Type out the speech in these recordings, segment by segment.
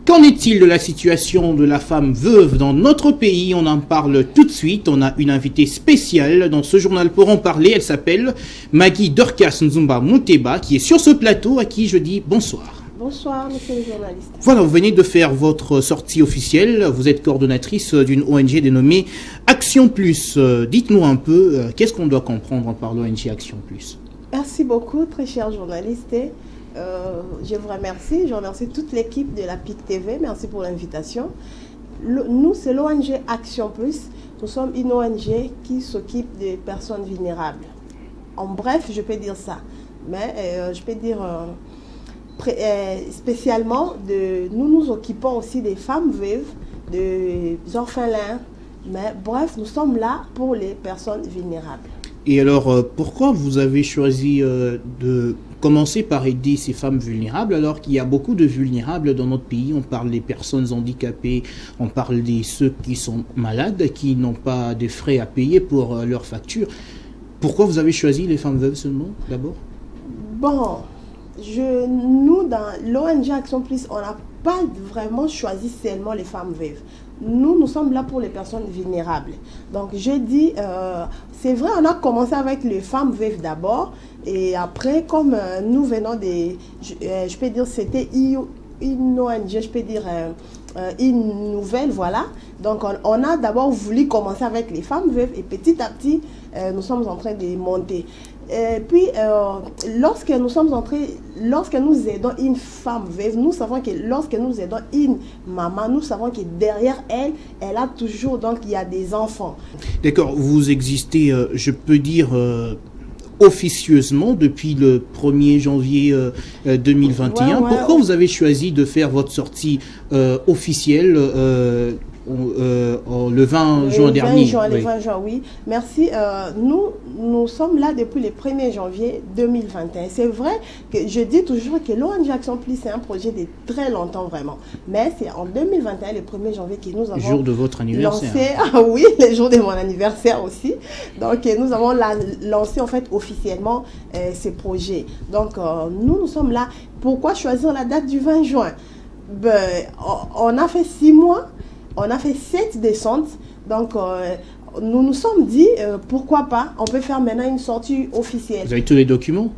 Qu'en est-il de la situation de la femme veuve dans notre pays? On en parle tout de suite. On a une invitée spéciale dans ce journal pour en parler. Elle s'appelle Maggie Dorcas Nzumba Mouteba, qui est sur ce plateau, à qui je dis bonsoir. Bonsoir, monsieur le journaliste. Voilà, vous venez de faire votre sortie officielle. Vous êtes coordonnatrice d'une ONG dénommée Action Plus. Dites-nous un peu, qu'est-ce qu'on doit comprendre par l'ONG Action Plus? Merci beaucoup, très cher journaliste. Je vous remercie. Je remercie toute l'équipe de la PIC TV. Merci pour l'invitation. Nous, c'est l'ONG Action Plus. Nous sommes une ONG qui s'occupe des personnes vulnérables. En bref, je peux dire ça. Mais je peux dire spécialement, nous nous occupons aussi des femmes veuves, des orphelins. Mais bref, nous sommes là pour les personnes vulnérables. Et alors, pourquoi vous avez choisi de commencer par aider ces femmes vulnérables alors qu'il y a beaucoup de vulnérables dans notre pays? On parle des personnes handicapées, on parle de ceux qui sont malades, qui n'ont pas de frais à payer pour leurs factures. Pourquoi vous avez choisi les femmes veuves seulement, d'abord? Bon, nous, dans l'ONG Action Plus, on n'a pas vraiment choisi seulement les femmes veuves. Nous sommes là pour les personnes vulnérables. Donc, je dis, c'est vrai, on a commencé avec les femmes veuves d'abord. Et après, comme nous venons des... Je peux dire, c'était une ONG, je peux dire, une nouvelle, voilà. Donc, on a d'abord voulu commencer avec les femmes veuves. Et petit à petit, nous sommes en train de monter. Et puis, lorsque nous aidons une femme veuve, nous savons que lorsque nous aidons une maman, nous savons que derrière elle, elle a toujours, donc il y a des enfants. D'accord, vous existez, je peux dire, officieusement depuis le 1er janvier 2021. Pourquoi vous avez choisi de faire votre sortie officielle le 20 juin dernier? Le 20 juin, oui. Merci. Nous sommes là depuis le 1er janvier 2021. C'est vrai que je dis toujours que l'ONG Action Plus, c'est un projet de très longtemps, vraiment. Mais c'est en 2021, le 1er janvier, que nous avons... Le jour de votre anniversaire. Lancé, ah oui, le jour de mon anniversaire aussi. Donc, nous avons lancé, en fait, officiellement ces projets. Donc, nous sommes là. Pourquoi choisir la date du 20 juin? On a fait 6 mois. On a fait 7 descentes, donc nous nous sommes dit, pourquoi pas, on peut faire maintenant une sortie officielle. Vous avez tous les documents?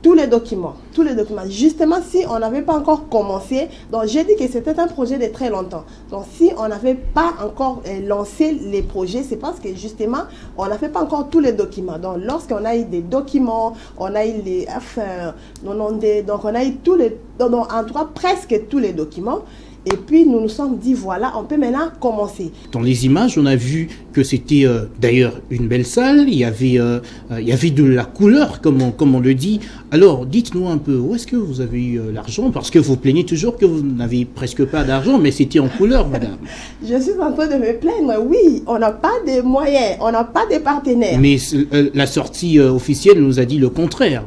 Tous les documents, tous les documents. Justement, si on n'avait pas encore commencé, donc j'ai dit que c'était un projet de très longtemps. Donc si on n'avait pas encore lancé les projets, c'est parce que justement, on n'avait pas encore tous les documents. Donc lorsqu'on a eu des documents, on a eu les... Enfin, donc on a eu tous les... Donc, en tout cas, presque tous les documents. Et puis, nous nous sommes dit, voilà, on peut maintenant commencer. Dans les images, on a vu que c'était d'ailleurs une belle salle. Il y avait de la couleur, comme on le dit. Alors, dites-nous un peu, où est-ce que vous avez eu l'argent? Parce que vous plaignez toujours que vous n'avez presque pas d'argent, mais c'était en couleur, madame. Je suis en train de me plaindre. Oui, on n'a pas de moyens, on n'a pas de partenaires. Mais la sortie officielle nous a dit le contraire.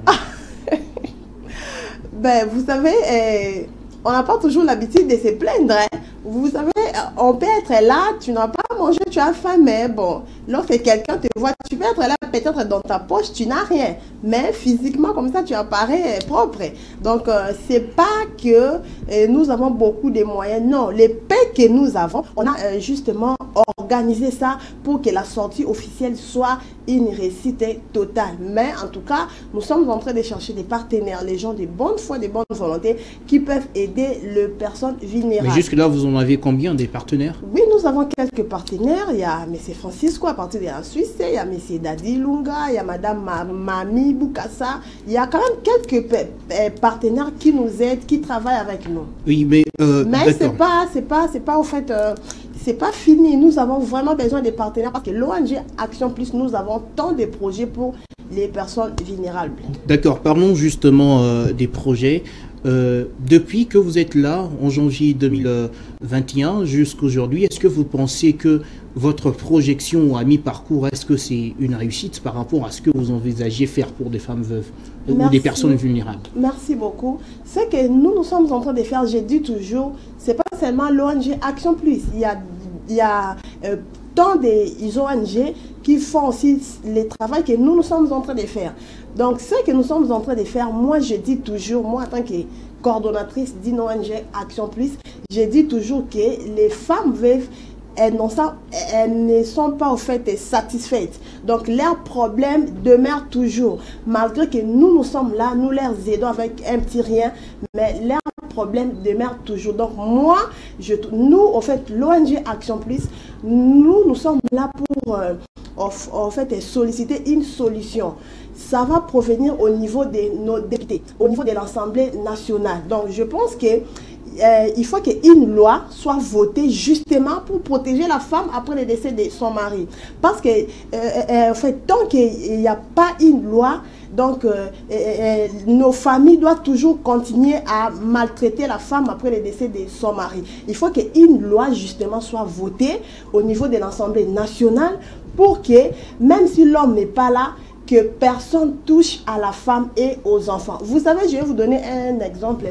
Vous savez... on n'a pas toujours l'habitude de se plaindre. Hein. Vous savez, on peut être là, tu n'as pas mangé, tu as faim, mais bon, lorsque quelqu'un te voit, tu peux être là, peut-être dans ta poche, tu n'as rien. Mais physiquement, comme ça, tu apparais propre. Donc, c'est pas que nous avons beaucoup de moyens. Non, les paix que nous avons, on a justement organisé ça pour que la sortie officielle soit une réussite totale. Mais en tout cas, nous sommes en train de chercher des partenaires, les gens de bonne foi, de bonne volonté, qui peuvent aider les personnes vulnérables. Mais jusque-là, vous en avez combien des partenaires? Oui, nous avons quelques partenaires. Il y a M. Francisco à partir de la Suisse, il y a M. Dadi Lunga, il y a Mme Mami Boukassa. Il y a quand même quelques partenaires qui nous aident, qui travaillent avec nous. Oui, mais c'est pas au fait... c'est pas fini. Nous avons vraiment besoin des partenaires parce que l'ONG Action Plus, nous avons tant de projets pour les personnes vulnérables. D'accord, parlons justement des projets. Depuis que vous êtes là, en janvier 2021 jusqu'à aujourd'hui, est-ce que vous pensez que votre projection à mi-parcours, est-ce que c'est une réussite par rapport à ce que vous envisagez faire pour des femmes veuves ou des personnes vulnérables? Merci beaucoup. Ce que nous sommes en train de faire, j'ai dit toujours, c'est pas seulement l'ONG Action Plus. Il y a tant des ONG qui font aussi le travail que nous sommes en train de faire. Donc, ce que nous sommes en train de faire, moi, je dis toujours, moi, en tant que coordonnatrice d'une ONG Action Plus, j'ai dit toujours que les femmes veuves, elles ne sont pas au fait satisfaites. Donc leurs problèmes demeurent toujours. Malgré que nous sommes là, nous les aidons avec un petit rien, mais leurs problèmes demeurent toujours. Donc moi, nous, en fait, l'ONG Action Plus, nous sommes là pour en fait solliciter une solution. Ça va provenir au niveau de nos députés, au niveau de l'Assemblée nationale. Donc je pense que il faut qu'une loi soit votée justement pour protéger la femme après le décès de son mari. Parce que, en fait, tant qu'il n'y a pas une loi, donc nos familles doivent toujours continuer à maltraiter la femme après le décès de son mari. Il faut qu'une loi justement soit votée au niveau de l'Assemblée nationale pour que, même si l'homme n'est pas là, que personne touche à la femme et aux enfants. Vous savez, je vais vous donner un exemple.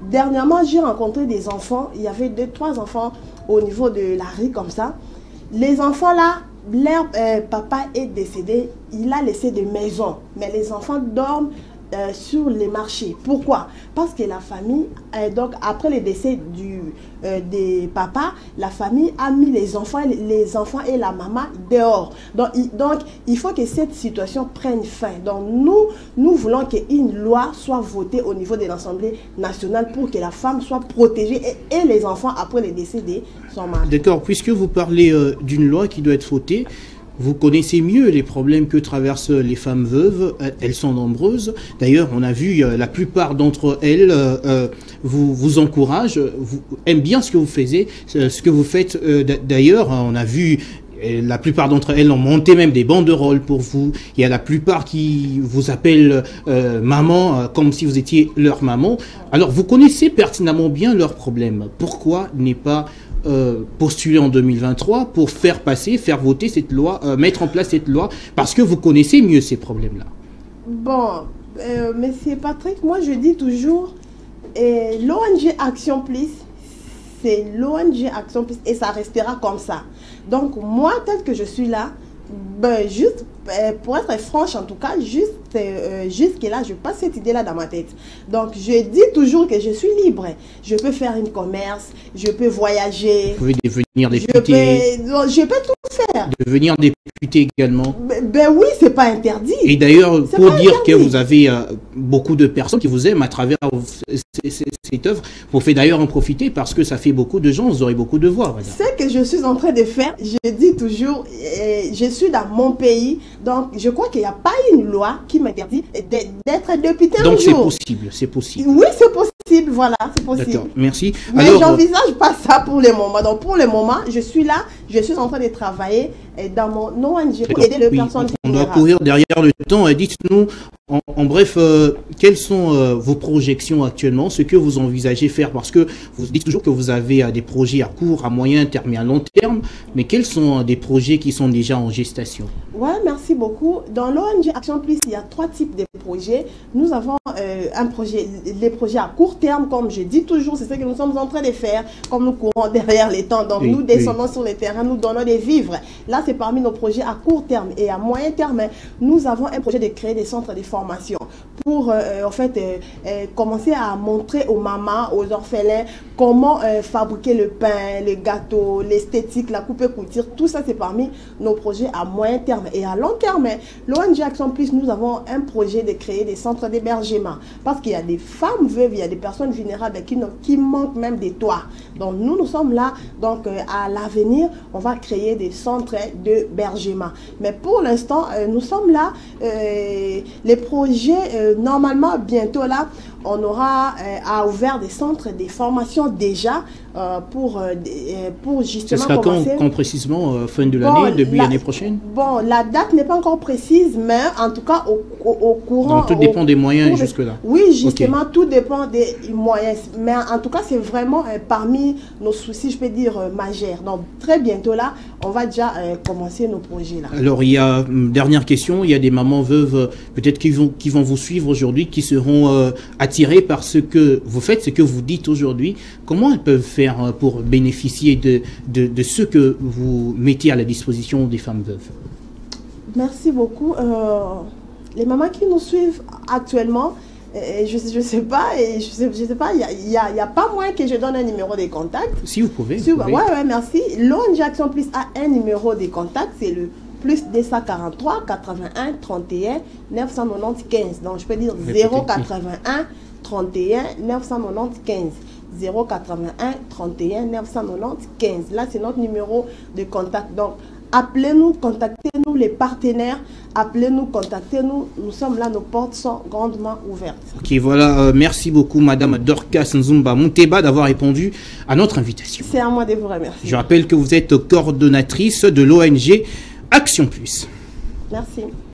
Dernièrement, j'ai rencontré des enfants. Il y avait 2-3 enfants au niveau de la rue comme ça. Les enfants là, leur papa est décédé. Il a laissé des maisons. Mais les enfants dorment sur les marchés. Pourquoi? Parce que la famille, donc après le décès des papas, la famille a mis les enfants et la maman dehors. Donc il faut que cette situation prenne fin. Donc nous voulons qu'une loi soit votée au niveau de l'Assemblée nationale pour que la femme soit protégée et les enfants après le décès de son mari. D'accord, puisque vous parlez d'une loi qui doit être votée, vous connaissez mieux les problèmes que traversent les femmes veuves. Elles sont nombreuses. D'ailleurs, on a vu la plupart d'entre elles vous encouragent, aiment bien ce que vous faites. D'ailleurs, on a vu la plupart d'entre elles ont monté même des banderoles pour vous. Il y a la plupart qui vous appellent maman, comme si vous étiez leur maman. Alors, vous connaissez pertinemment bien leurs problèmes. Pourquoi n'est pas postuler en 2023 pour faire voter cette loi, mettre en place cette loi, parce que vous connaissez mieux ces problèmes-là? Bon, Monsieur Patrick, moi je dis toujours, l'ONG Action Plus, c'est l'ONG Action Plus et ça restera comme ça. Donc moi, tel que je suis là, juste pour être franche en tout cas, jusque-là, je passe cette idée-là dans ma tête. Donc, je dis toujours que je suis libre. Je peux faire un commerce, je peux voyager. Vous pouvez devenir député. Je peux tout faire. Devenir député également. Ben oui, c'est pas interdit. Et d'ailleurs, pour dire que vous avez beaucoup de personnes qui vous aiment à travers cette œuvre, vous pouvez d'ailleurs en profiter parce que ça fait beaucoup de gens, vous aurez beaucoup de voix. Ce que je suis en train de faire, je dis toujours, je suis dans mon pays. Donc, je crois qu'il n'y a pas une loi qui m'interdit d'être député un jour. Donc, c'est possible, c'est possible. Oui, c'est possible, voilà, c'est possible. D'accord, merci. Mais j'envisage pas ça pour le moment. Donc, pour le moment, je suis là, je suis en train de travailler dans mon ONG pour aider les personnes vulnérables. On doit courir derrière le temps. Dites-nous, en bref, quelles sont vos projections actuellement, ce que vous envisagez faire, parce que vous dites toujours que vous avez des projets à court, à moyen terme et à long terme, mais quels sont des projets qui sont déjà en gestation? Ouais, merci beaucoup. Dans l'ONG Action Plus, il y a 3 types de projets. Nous avons les projets à court terme, comme je dis toujours, c'est ce que nous sommes en train de faire, comme nous courons derrière les temps. Donc nous descendons sur le terrain, nous donnons des vivres. Là, c'est parmi nos projets à court terme. Et à moyen terme, nous avons un projet de créer des centres de formation pour en fait commencer à montrer aux mamans, aux orphelins, comment fabriquer le pain, le gâteau, l'esthétique, la coupe et couture. Tout ça, c'est parmi nos projets à moyen terme. Et à long terme, l'ONG Action Plus, nous avons un projet de créer des centres d'hébergement. Parce qu'il y a des femmes veuves, il y a des personnes vulnérables qui manquent même des toits. Donc nous sommes là. Donc à l'avenir, on va créer des centres d'hébergement. Mais pour l'instant, nous sommes là. Les projets, normalement, bientôt là, on aura ouvert des centres de formation déjà pour justement ce sera commencer. Quand précisément, fin de l'année, début l'année prochaine? Bon, la date n'est pas encore précise, mais en tout cas au courant. Donc tout dépend des moyens jusque-là. Oui, justement, tout dépend des moyens. Mais en tout cas, c'est vraiment parmi nos soucis, je peux dire, majeurs. Donc très bientôt là, on va déjà commencer nos projets là. Alors il y a une dernière question, il y a des mamans veuves peut-être qui vont vous suivre aujourd'hui, qui seront attirées par ce que vous faites, ce que vous dites aujourd'hui. Comment elles peuvent faire pour bénéficier de ce que vous mettez à la disposition des femmes veuves? Merci beaucoup. Les mamans qui nous suivent actuellement, Je sais pas, il n'y a pas moins que je donne un numéro de contact. Si vous pouvez. Ouais, merci. L'ONG Action Plus a un numéro de contact, c'est le plus 243 81 31 995. Donc je peux dire 081 31 995. 081 31 995. Là, c'est notre numéro de contact. Donc, appelez-nous, contactez-nous, les partenaires. Appelez-nous, contactez-nous. Nous sommes là, nos portes sont grandement ouvertes. Ok, voilà. Merci beaucoup, Madame Dorcas Nzumba Munteba, d'avoir répondu à notre invitation. C'est à moi de vous remercier. Je rappelle que vous êtes coordonnatrice de l'ONG Action Plus. Merci.